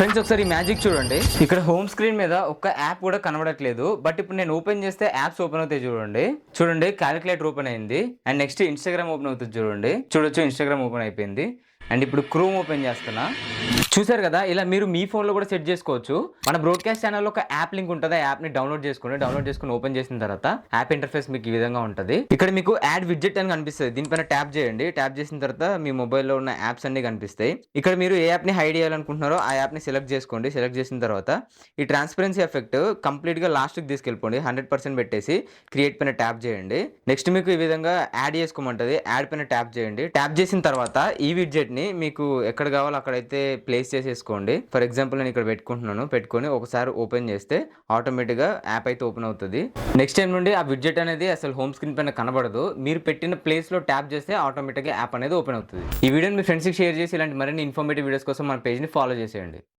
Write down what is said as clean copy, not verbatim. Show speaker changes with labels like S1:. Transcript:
S1: Friends ఒకసారి magic చూడండి. ఇక్కడ హోమ్ స్క్రీన్ మీద ఒక్క యాప్ కూడా కనబడట్లేదు. బట్ ఇప్పుడు నేను ఓపెన్ చేస్తే యాప్స్ ఓపెన్ అవుతాయి చూడండి. చూడండి క్యాలిక్యులేటర్ ఓపెన్ అయింది. అండ్ నెక్స్ట్ ఇన్స్టాగ్రామ్ ఓపెన్ అవుతుంది చూడండి. చూడొచ్చు ఇన్స్టాగ్రామ్ ఓపెన్ అయిపోయింది. అండ్ ఇప్పుడు క్రోమ్ ఓపెన్ చేస్తున్నా. చూసారు కదా, ఇలా మీరు మీ ఫోన్లో కూడా సెట్ చేసుకోవచ్చు. మన బ్రాడ్కాస్ట్ ఛానల్లో ఒక యాప్ లింక్ ఉంటుంది. ఆ యాప్ని డౌన్లోడ్ చేసుకుని ఓపెన్ చేసిన తర్వాత యాప్ ఇంటర్ఫేస్ మీకు ఈ విధంగా ఉంటుంది. ఇక్కడ మీకు యాడ్ విడ్జెట్ అని కనిపిస్తుంది. దీనిపైన ట్యాప్ చేయండి. ట్యాప్ చేసిన తర్వాత మీ మొబైల్లో ఉన్న యాప్స్ అన్ని కనిపిస్తాయి. ఇక్కడ మీరు ఏ యాప్ని హైడ్ చేయాలనుకుంటున్నారో ఆ యాప్ని సెలెక్ట్ చేసుకోండి. సెలెక్ట్ చేసిన తర్వాత ఈ ట్రాన్స్పరెన్సీ ఎఫెక్ట్ కంప్లీట్గా లాస్ట్కి తీసుకెళ్ళిపోండి. 100% పెట్టేసి క్రియేట్ పైన ట్యాప్ చేయండి. నెక్స్ట్ మీకు ఈ విధంగా యాడ్ చేసుకోమంటుంది. యాడ్ పైన ట్యాప్ చేయండి. ట్యాప్ చేసిన తర్వాత ఈ విడ్జెట్ని మీకు ఎక్కడ కావాలో అక్కడైతే ప్లేస్ చేసేసుకోండి. ఫర్ ఎగ్జాంపుల్ నేను ఇక్కడ పెట్టుకొని ఒకసారి ఓపెన్ చేస్తే ఆటోమేటిక్గా యాప్ అయితే ఓపెన్ అవుతుంది. నెక్స్ట్ టైం నుండి ఆ విడ్జెట్ అనేది అసలు హోమ్ స్క్రీన్ పైన కనబడదు. మీరు పెట్టిన ప్లేస్లో ట్యాప్ చేస్తే ఆటోమేటిక్గా యాప్ అనేది ఓపెన్ అవుతుంది. ఈ వీడియోని మీ ఫ్రెండ్స్కి షేర్ చేసి ఇలాంటి మరిన్ని ఇన్ఫర్మేటివ్ వీడియోస్ కోసం మన పేజ్ని ఫాలో చేసేయండి.